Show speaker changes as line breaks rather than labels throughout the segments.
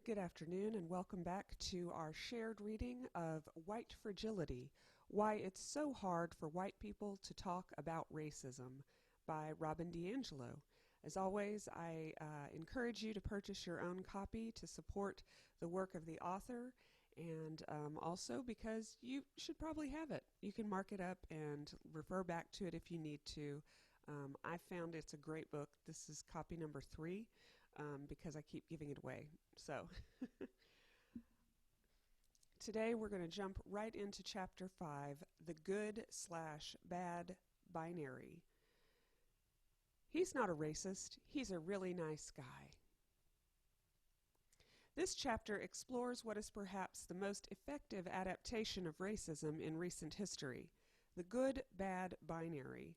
Good afternoon, and welcome back to our shared reading of White Fragility, Why It's So Hard for White People to Talk About Racism by DiAngelo. As always, I encourage you to purchase your own copy to support the work of the author, and also because you should probably have it. You can mark it up and refer back to it if you need to. I found it's a great book. This is copy number 3. Because I keep giving it away. So today we're going to jump right into chapter 5, the good/bad binary. He's not a racist, he's a really nice guy. This chapter explores what is perhaps the most effective adaptation of racism in recent history, the good-bad binary.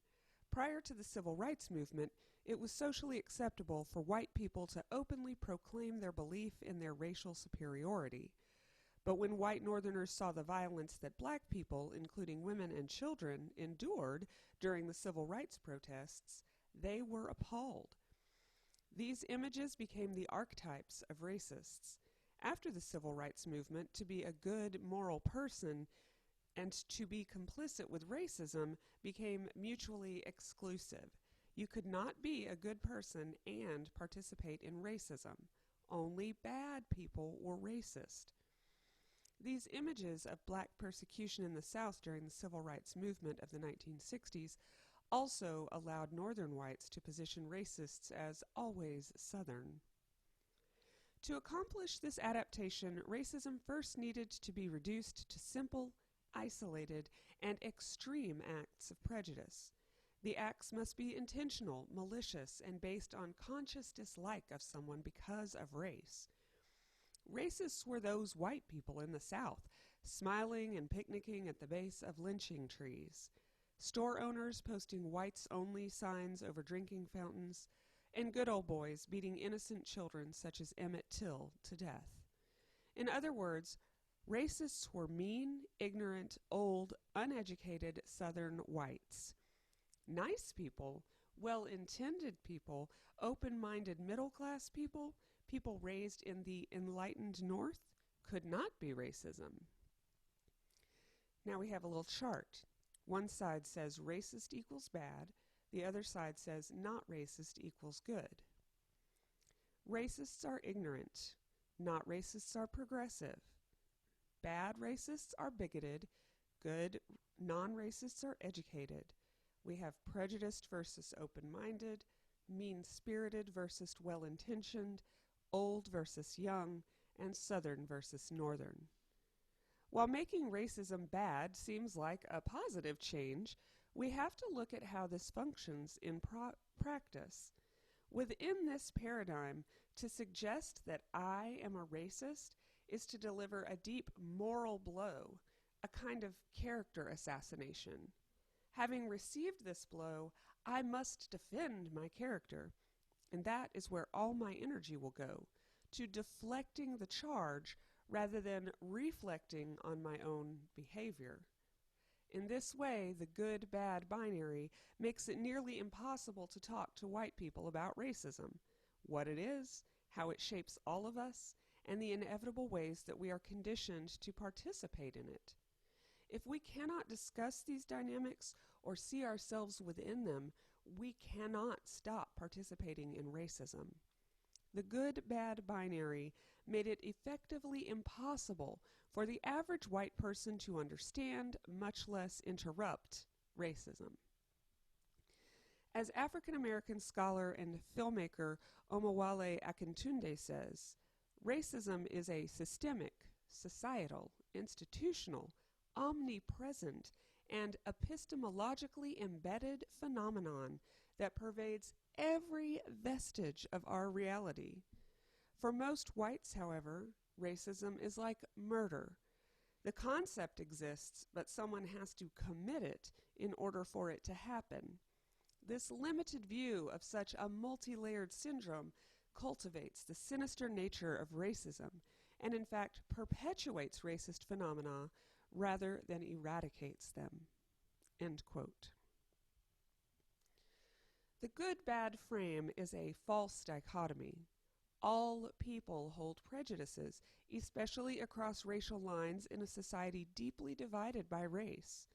Prior to the Civil Rights Movement, it was socially acceptable for white people to openly proclaim their belief in their racial superiority. But when white Northerners saw the violence that black people, including women and children, endured during the civil rights protests, they were appalled. These images became the archetypes of racists. After the Civil Rights Movement, to be a good, moral person and to be complicit with racism became mutually exclusive. You could not be a good person and participate in racism. Only bad people were racist. These images of black persecution in the South during the Civil Rights Movement of the 1960s also allowed Northern whites to position racists as always Southern. To accomplish this adaptation, racism first needed to be reduced to simple, isolated, and extreme acts of prejudice. The acts must be intentional, malicious, and based on conscious dislike of someone because of race. Racists were those white people in the South, smiling and picnicking at the base of lynching trees, store owners posting whites-only signs over drinking fountains, and good old boys beating innocent children such as Emmett Till to death. In other words, racists were mean, ignorant, old, uneducated Southern whites. Nice people, well-intended people, open-minded middle-class people, people raised in the enlightened North, could not be racism. Now we have a little chart. One side says racist equals bad, the other side says not racist equals good. Racists are ignorant, not racists are progressive. Bad racists are bigoted, good non-racists are educated. We have prejudiced versus open-minded, mean-spirited versus well-intentioned, old versus young, and Southern versus Northern. While making racism bad seems like a positive change, we have to look at how this functions in practice. Within this paradigm, to suggest that I am a racist is to deliver a deep moral blow, a kind of character assassination. Having received this blow, I must defend my character, and that is where all my energy will go, to deflecting the charge rather than reflecting on my own behavior. In this way, the good-bad binary makes it nearly impossible to talk to white people about racism, what it is, how it shapes all of us, and the inevitable ways that we are conditioned to participate in it. If we cannot discuss these dynamics or see ourselves within them, we cannot stop participating in racism. The good-bad binary made it effectively impossible for the average white person to understand, much less interrupt, racism. As African-American scholar and filmmaker Omowale Akintunde says, racism is a systemic, societal, institutional, omnipresent, and epistemologically embedded phenomenon that pervades every vestige of our reality. For most whites, however, racism is like murder. The concept exists, but someone has to commit it in order for it to happen. This limited view of such a multi-layered syndrome cultivates the sinister nature of racism and in fact perpetuates racist phenomena rather than eradicates them." End quote. The good-bad frame is a false dichotomy. All people hold prejudices, especially across racial lines in a society deeply divided by race.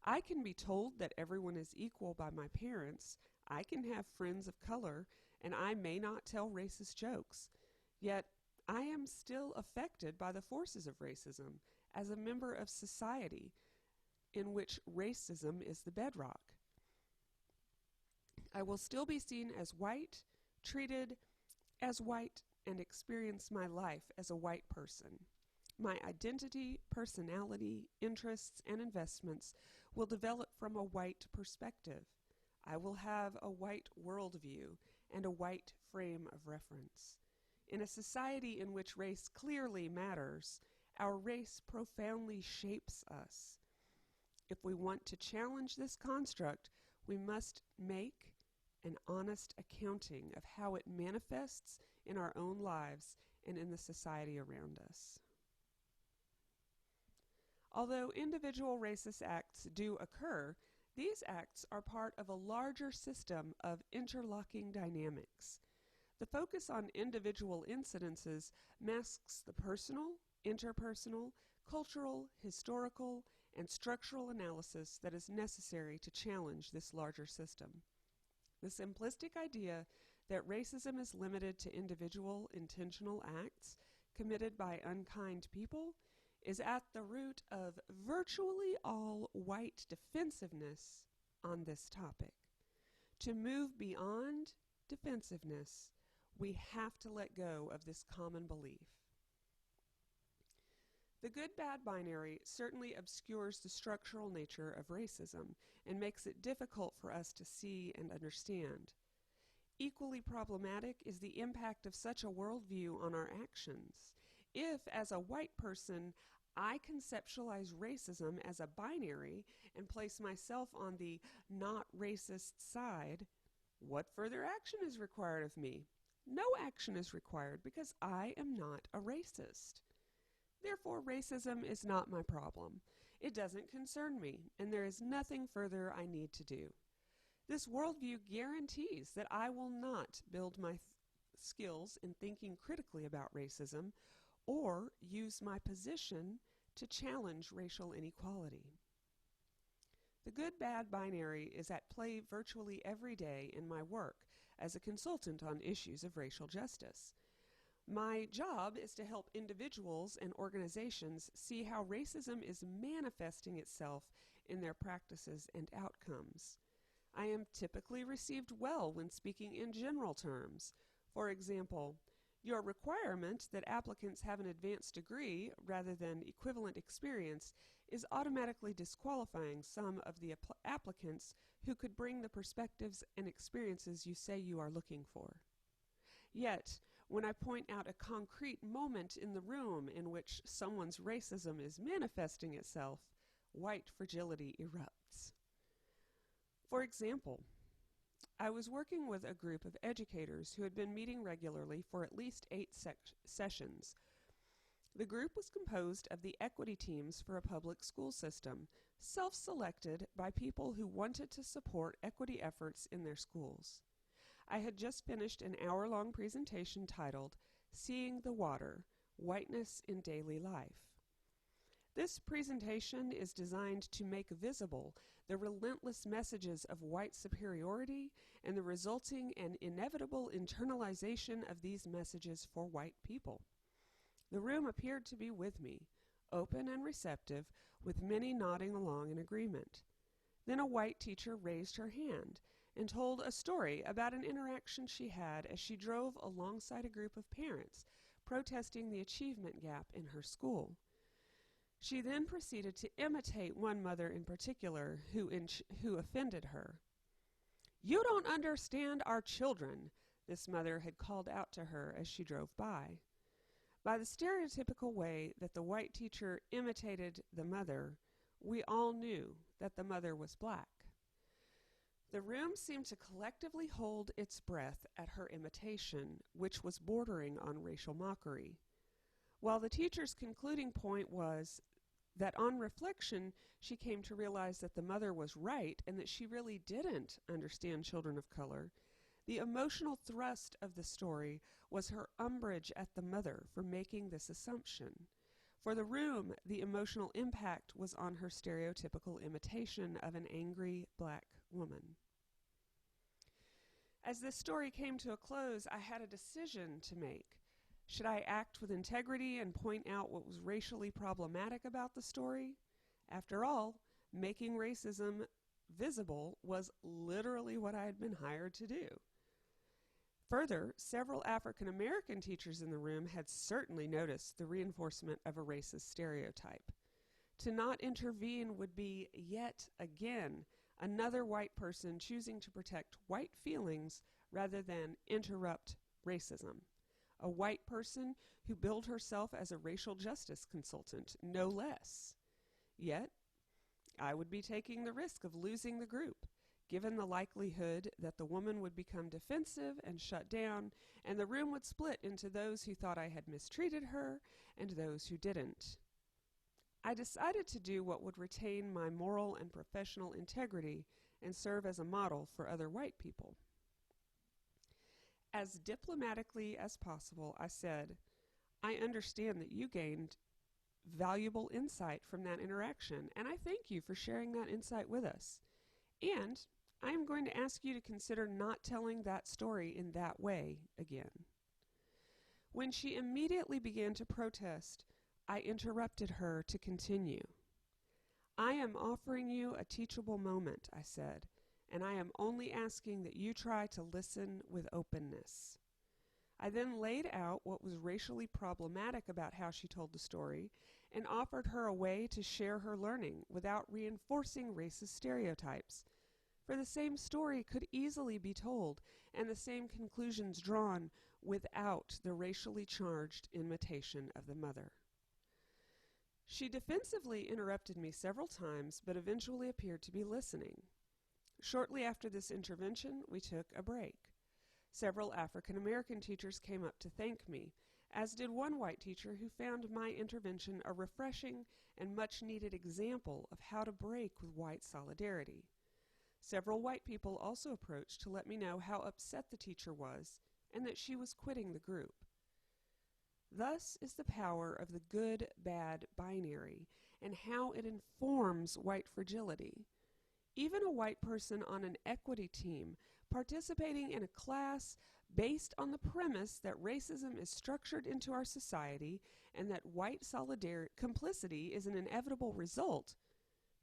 I can be told that everyone is equal by my parents. I can have friends of color, and I may not tell racist jokes. Yet, I am still affected by the forces of racism as a member of society in which racism is the bedrock. I will still be seen as white, treated as white, and experience my life as a white person. My identity, personality, interests, and investments will develop from a white perspective. I will have a white worldview and a white frame of reference. In a society in which race clearly matters, our race profoundly shapes us. If we want to challenge this construct, we must make an honest accounting of how it manifests in our own lives and in the society around us. Although individual racist acts do occur, these acts are part of a larger system of interlocking dynamics. The focus on individual incidences masks the personal, interpersonal, cultural, historical, and structural analysis that is necessary to challenge this larger system. The simplistic idea that racism is limited to individual intentional acts committed by unkind people is at the root of virtually all white defensiveness on this topic. To move beyond defensiveness, we have to let go of this common belief. The good-bad binary certainly obscures the structural nature of racism and makes it difficult for us to see and understand. Equally problematic is the impact of such a worldview on our actions. If, as a white person, I conceptualize racism as a binary and place myself on the not racist side, what further action is required of me? No action is required because I am not a racist. Therefore, racism is not my problem. It doesn't concern me, and there is nothing further I need to do. This worldview guarantees that I will not build my skills in thinking critically about racism or use my position to challenge racial inequality. The good-bad binary is at play virtually every day in my work as a consultant on issues of racial justice. My job is to help individuals and organizations see how racism is manifesting itself in their practices and outcomes. I am typically received well when speaking in general terms. For example, your requirement that applicants have an advanced degree rather than equivalent experience is automatically disqualifying some of the applicants who could bring the perspectives and experiences you say you are looking for. Yet, when I point out a concrete moment in the room in which someone's racism is manifesting itself, white fragility erupts. For example, I was working with a group of educators who had been meeting regularly for at least 8 sessions. The group was composed of the equity teams for a public school system, self-selected by people who wanted to support equity efforts in their schools. I had just finished an hour-long presentation titled, Seeing the Water, Whiteness in Daily Life. This presentation is designed to make visible the relentless messages of white superiority and the resulting and inevitable internalization of these messages for white people. The room appeared to be with me, open and receptive, with many nodding along in agreement. Then a white teacher raised her hand and told a story about an interaction she had as she drove alongside a group of parents protesting the achievement gap in her school. She then proceeded to imitate one mother in particular who offended her. "You don't understand our children," this mother had called out to her as she drove by. By the stereotypical way that the white teacher imitated the mother, we all knew that the mother was black. The room seemed to collectively hold its breath at her imitation, which was bordering on racial mockery. While the teacher's concluding point was that on reflection, she came to realize that the mother was right and that she really didn't understand children of color, The emotional thrust of the story was her umbrage at the mother for making this assumption. For the room, the emotional impact was on her stereotypical imitation of an angry black woman. As this story came to a close, I had a decision to make. Should I act with integrity and point out what was racially problematic about the story? After all, making racism visible was literally what I had been hired to do. Further, several African American teachers in the room had certainly noticed the reinforcement of a racist stereotype. To not intervene would be, yet again, another white person choosing to protect white feelings rather than interrupt racism. A white person who billed herself as a racial justice consultant, no less. Yet, I would be taking the risk of losing the group, given the likelihood that the woman would become defensive and shut down, and the room would split into those who thought I had mistreated her and those who didn't. I decided to do what would retain my moral and professional integrity and serve as a model for other white people. As diplomatically as possible, I said, I understand that you gained valuable insight from that interaction, and I thank you for sharing that insight with us. And I am going to ask you to consider not telling that story in that way again. When she immediately began to protest, I interrupted her to continue. I am offering you a teachable moment, I said, and I am only asking that you try to listen with openness. I then laid out what was racially problematic about how she told the story and offered her a way to share her learning without reinforcing racist stereotypes. For the same story could easily be told and the same conclusions drawn without the racially charged imitation of the mother. She defensively interrupted me several times, but eventually appeared to be listening. Shortly after this intervention, we took a break. Several African American teachers came up to thank me, as did one white teacher who found my intervention a refreshing and much-needed example of how to break with white solidarity. Several white people also approached to let me know how upset the teacher was and that she was quitting the group. Thus is the power of the good-bad binary and how it informs white fragility. Even a white person on an equity team participating in a class based on the premise that racism is structured into our society and that white complicity is an inevitable result,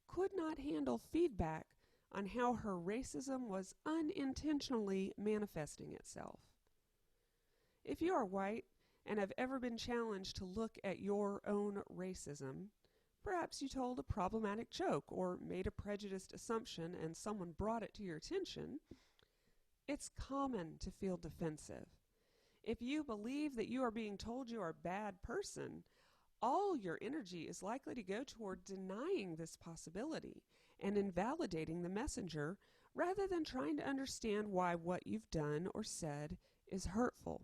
could not handle feedback on how her racism was unintentionally manifesting itself. If you are white and have ever been challenged to look at your own racism, perhaps you told a problematic joke or made a prejudiced assumption and someone brought it to your attention, it's common to feel defensive. If you believe that you are being told you are a bad person, all your energy is likely to go toward denying this possibility and invalidating the messenger rather than trying to understand why what you've done or said is hurtful.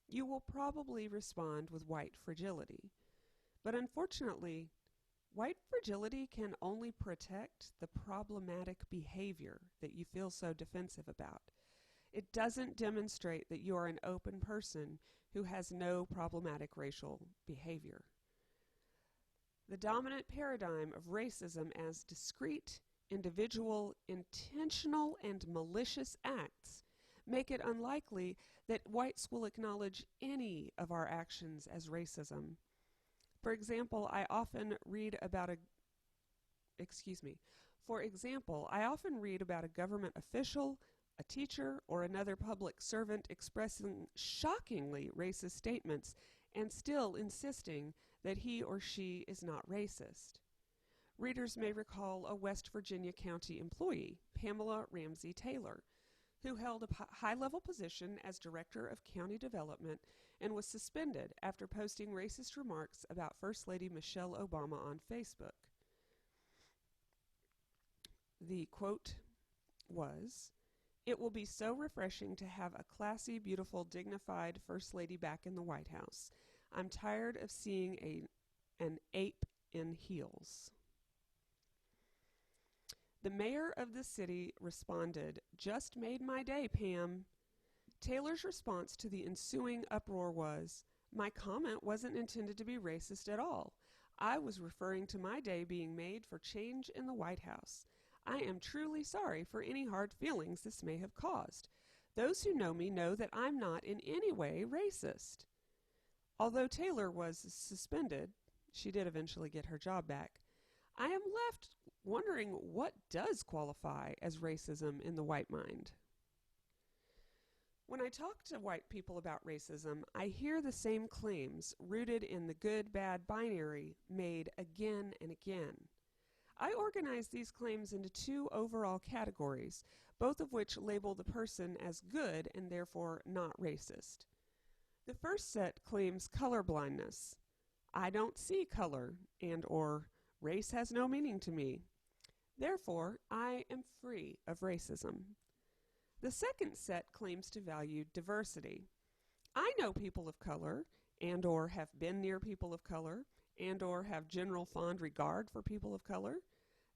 You will probably respond with white fragility. But unfortunately, white fragility can only protect the problematic behavior that you feel so defensive about. It doesn't demonstrate that you are an open person who has no problematic racial behavior. The dominant paradigm of racism as discrete, individual, intentional, and malicious acts make it unlikely that whites will acknowledge any of our actions as racism. For example, I often read about a government official, a teacher, or another public servant expressing shockingly racist statements and still insisting that he or she is not racist. Readers may recall a West Virginia County employee, Pamela Ramsey Taylor, who held a high-level position as Director of County Development and was suspended after posting racist remarks about First Lady Michelle Obama on Facebook. The quote was, "It will be so refreshing to have a classy, beautiful, dignified First Lady back in the White House. I'm tired of seeing an ape in heels." The mayor of the city responded, "Just made my day, Pam. Taylor's response to the ensuing uproar was, "My comment wasn't intended to be racist at all. I was referring to my day being made for change in the White House. I am truly sorry for any hard feelings this may have caused. Those who know me know that I'm not in any way racist." Although Taylor was suspended, she did eventually get her job back. I am left wondering what does qualify as racism in the white mind. When I talk to white people about racism, I hear the same claims rooted in the good-bad binary made again and again. I organize these claims into two overall categories, both of which label the person as good and therefore not racist. The first set claims colorblindness. I don't see color, and or race has no meaning to me. Therefore, I am free of racism. The second set claims to value diversity. I know people of color, and or have been near people of color, and or have general fond regard for people of color.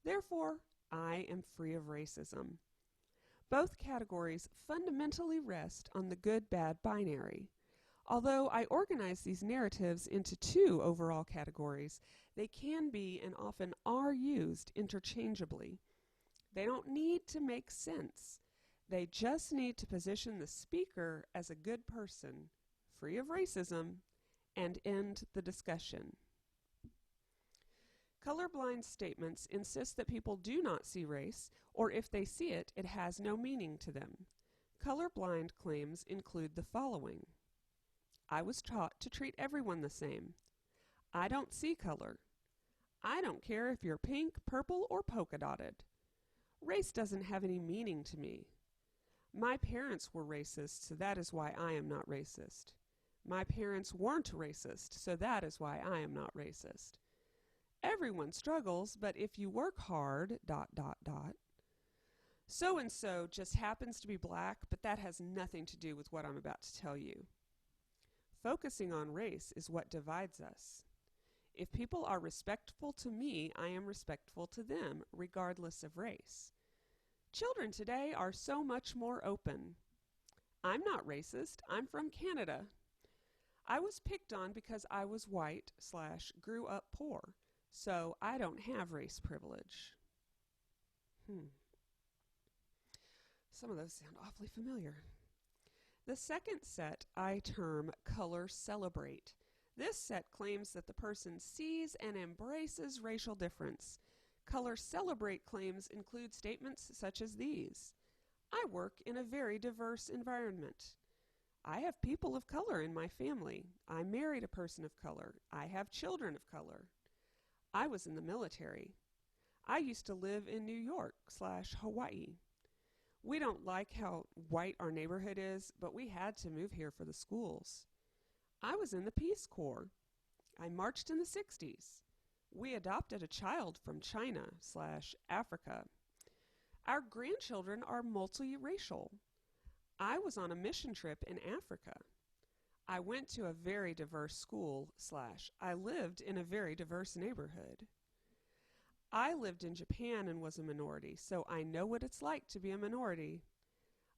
Therefore, I am free of racism. Both categories fundamentally rest on the good-bad binary. Although I organize these narratives into two overall categories, they can be and often are used interchangeably. They don't need to make sense. They just need to position the speaker as a good person, free of racism, and end the discussion. Colorblind statements insist that people do not see race, or if they see it, it has no meaning to them. Colorblind claims include the following. I was taught to treat everyone the same. I don't see color. I don't care if you're pink, purple, or polka dotted. Race doesn't have any meaning to me. My parents were racist, so that is why I am not racist. My parents weren't racist, so that is why I am not racist. Everyone struggles, but if you work hard, ... So-and-so just happens to be black, but that has nothing to do with what I'm about to tell you. Focusing on race is what divides us. If people are respectful to me, I am respectful to them, regardless of race. Children today are so much more open. I'm not racist. I'm from Canada. I was picked on because I was white / grew up poor, so I don't have race privilege. Some of those sound awfully familiar. The second set I term color celebrate. This set claims that the person sees and embraces racial difference. Color celebrate claims include statements such as these. I work in a very diverse environment. I have people of color in my family. I married a person of color. I have children of color. I was in the military. I used to live in New York / Hawaii. We don't like how white our neighborhood is, but we had to move here for the schools. I was in the Peace Corps. I marched in the 60s. We adopted a child from China / Africa. Our grandchildren are multiracial. I was on a mission trip in Africa. I went to a very diverse school / I lived in a very diverse neighborhood. I lived in Japan and was a minority, so I know what it's like to be a minority.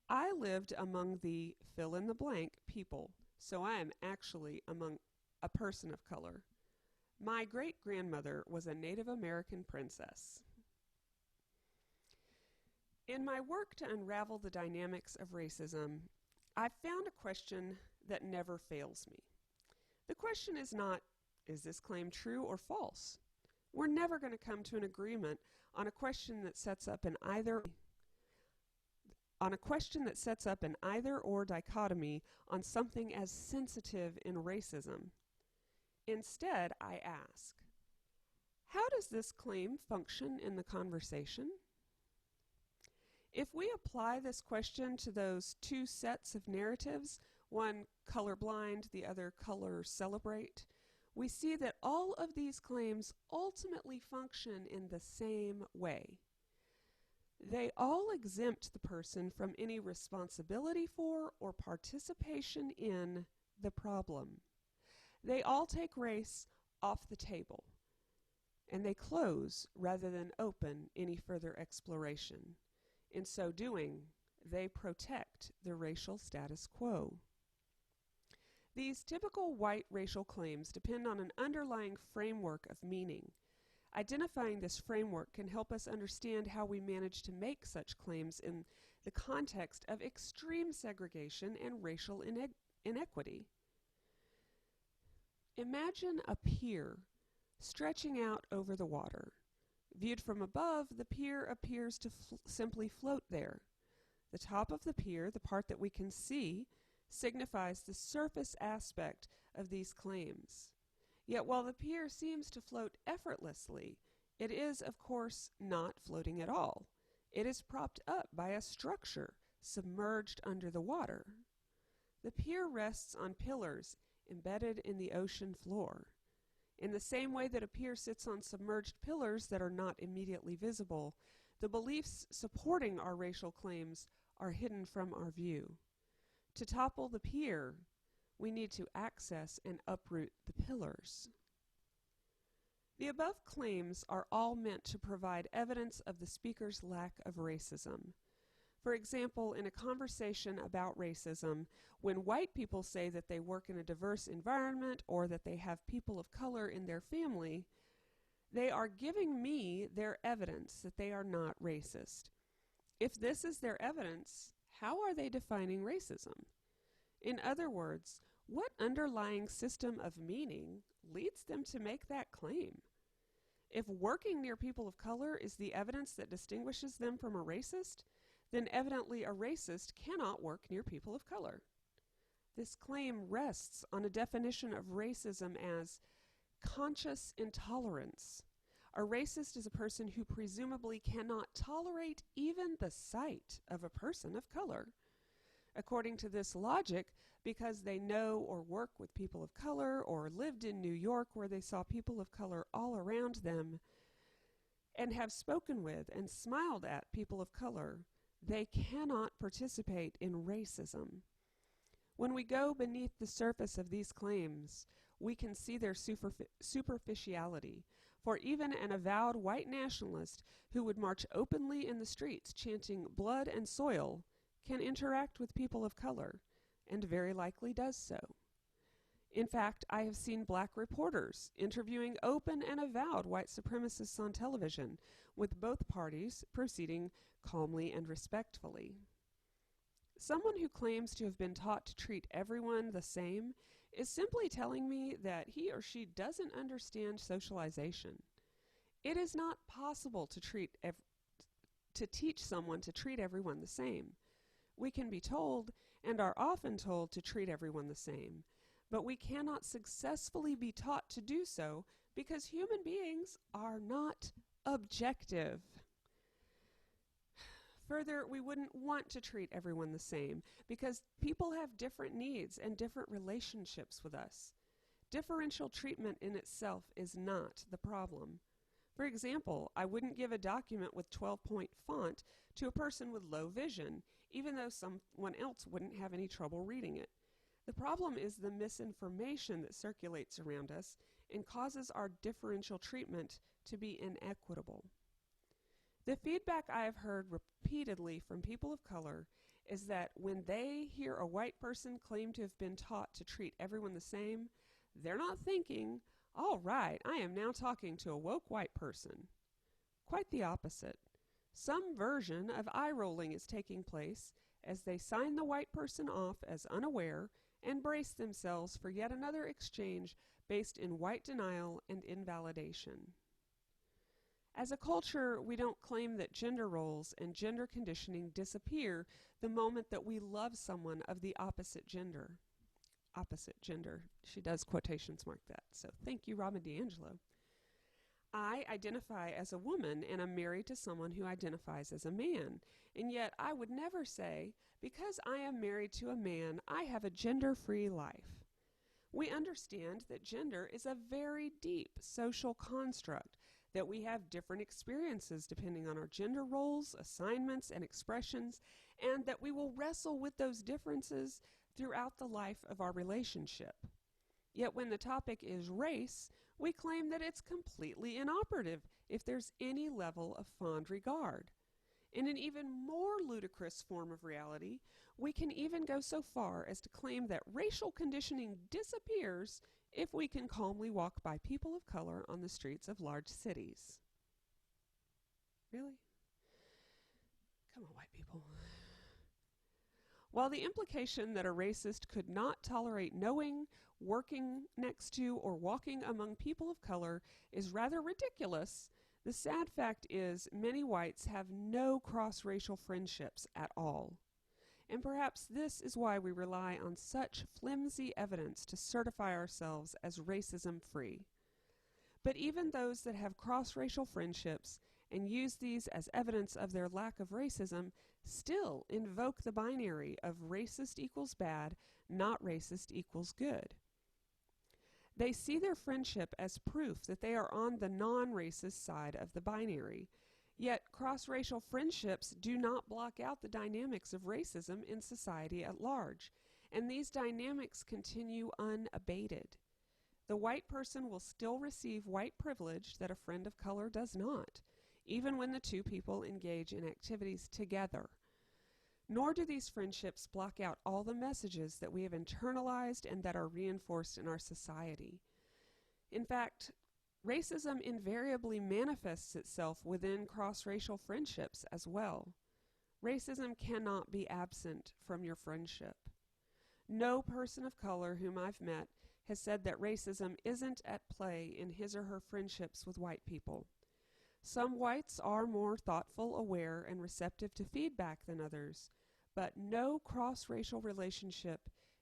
I lived among the fill-in-the-blank people, so I am actually among a person of color. My great-grandmother was a Native American princess. In my work to unravel the dynamics of racism, I've found a question that never fails me. The question is not, is this claim true or false? We're never going to come to an agreement on a question that sets up an either or dichotomy on something as sensitive in racism. Instead, I ask, how does this claim function in the conversation? If we apply this question to those two sets of narratives, one colorblind, the other color celebrate, we see that all of these claims ultimately function in the same way. They all exempt the person from any responsibility for or participation in the problem. They all take race off the table, and they close rather than open any further exploration. In so doing, They protect the racial status quo. These typical white racial claims depend on an underlying framework of meaning. Identifying this framework can help us understand how we manage to make such claims in the context of extreme segregation and racial inequity. Imagine a pier stretching out over the water. Viewed from above, the pier appears to simply float there. The top of the pier, the part that we can see, signifies the surface aspect of these claims. Yet while the pier seems to float effortlessly, it is, of course, not floating at all. It is propped up by a structure submerged under the water. The pier rests on pillars embedded in the ocean floor. In the same way that a pier sits on submerged pillars that are not immediately visible, the beliefs supporting our racial claims are hidden from our view. To topple the pier, we need to access and uproot the pillars. The above claims are all meant to provide evidence of the speaker's lack of racism. For example, in a conversation about racism, when white people say that they work in a diverse environment or that they have people of color in their family, they are giving me their evidence that they are not racist. If this is their evidence, how are they defining racism? In other words, what underlying system of meaning leads them to make that claim? If working near people of color is the evidence that distinguishes them from a racist, then evidently a racist cannot work near people of color. This claim rests on a definition of racism as conscious intolerance. A racist is a person who presumably cannot tolerate even the sight of a person of color. According to this logic, because they know or work with people of color or lived in New York where they saw people of color all around them and have spoken with and smiled at people of color, they cannot participate in racism. When we go beneath the surface of these claims, we can see their superficiality. For even an avowed white nationalist who would march openly in the streets chanting blood and soil can interact with people of color, and very likely does so. In fact, I have seen black reporters interviewing open and avowed white supremacists on television, with both parties proceeding calmly and respectfully. Someone who claims to have been taught to treat everyone the same is simply telling me that he or she doesn't understand socialization. It is not possible to teach someone to treat everyone the same. We can be told, and are often told, to treat everyone the same, but we cannot successfully be taught to do so because human beings are not objective. Further, we wouldn't want to treat everyone the same because people have different needs and different relationships with us. Differential treatment in itself is not the problem. For example, I wouldn't give a document with 12-point font to a person with low vision, even though someone else wouldn't have any trouble reading it. The problem is the misinformation that circulates around us and causes our differential treatment to be inequitable. The feedback I have heard repeatedly from people of color is that when they hear a white person claim to have been taught to treat everyone the same, they're not thinking, "All right, I am now talking to a woke white person." Quite the opposite. Some version of eye-rolling is taking place as they sign the white person off as unaware and brace themselves for yet another exchange based in white denial and invalidation. As a culture, we don't claim that gender roles and gender conditioning disappear the moment that we love someone of the opposite gender. Opposite gender. She does quotations mark that. So thank you, DiAngelo. I identify as a woman and am married to someone who identifies as a man. And yet I would never say, because I am married to a man, I have a gender-free life. We understand that gender is a very deep social construct, that we have different experiences depending on our gender roles, assignments, and expressions, and that we will wrestle with those differences throughout the life of our relationship. Yet when the topic is race, we claim that it's completely inoperative if there's any level of fond regard. In an even more ludicrous form of reality, we can even go so far as to claim that racial conditioning disappears if we can calmly walk by people of color on the streets of large cities. Really? Come on, white people. While the implication that a racist could not tolerate knowing, working next to, or walking among people of color is rather ridiculous, the sad fact is many whites have no cross-racial friendships at all. And perhaps this is why we rely on such flimsy evidence to certify ourselves as racism-free. But even those that have cross-racial friendships and use these as evidence of their lack of racism still invoke the binary of racist equals bad, not racist equals good. They see their friendship as proof that they are on the non-racist side of the binary. Yet cross-racial friendships do not block out the dynamics of racism in society at large, and these dynamics continue unabated. The white person will still receive white privilege that a friend of color does not, even when the two people engage in activities together. Nor do these friendships block out all the messages that we have internalized and that are reinforced in our society. In fact, racism invariably manifests itself within cross-racial friendships as well. Racism cannot be absent from your friendship. No person of color whom I've met has said that racism isn't at play in his or her friendships with white people. Some whites are more thoughtful, aware, and receptive to feedback than others, but no cross-racial relationship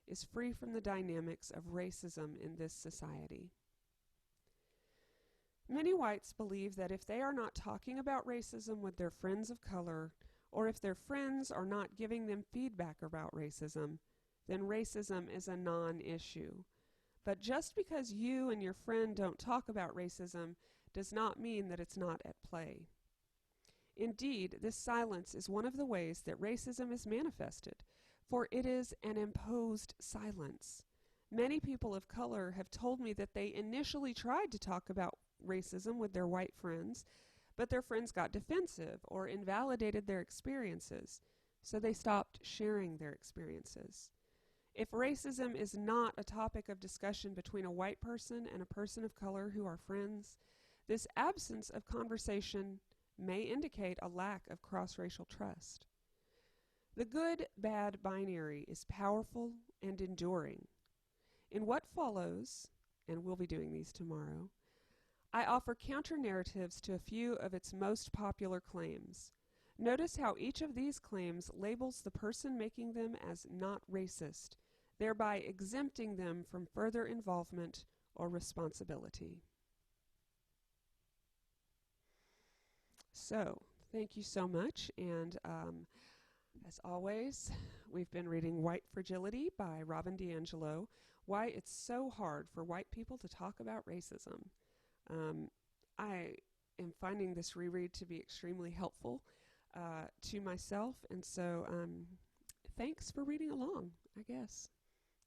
is free from the dynamics of racism in this society. Many whites believe that if they are not talking about racism with their friends of color, or if their friends are not giving them feedback about racism, then racism is a non-issue. But just because you and your friend don't talk about racism does not mean that it's not at play. Indeed, this silence is one of the ways that racism is manifested, for it is an imposed silence. Many people of color have told me that they initially tried to talk about racism with their white friends, but their friends got defensive or invalidated their experiences, so they stopped sharing their experiences. If racism is not a topic of discussion between a white person and a person of color who are friends, this absence of conversation may indicate a lack of cross-racial trust. The good-bad binary is powerful and enduring. In what follows, and we'll be doing these tomorrow, I offer counter-narratives to a few of its most popular claims. Notice how each of these claims labels the person making them as not racist, thereby exempting them from further involvement or responsibility. So, thank you so much, and as always, we've been reading White Fragility by DiAngelo, Why It's So Hard for White People to Talk About Racism. I am finding this reread to be extremely helpful to myself, and so thanks for reading along, I guess.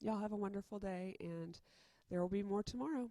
Y'all have a wonderful day, and there will be more tomorrow.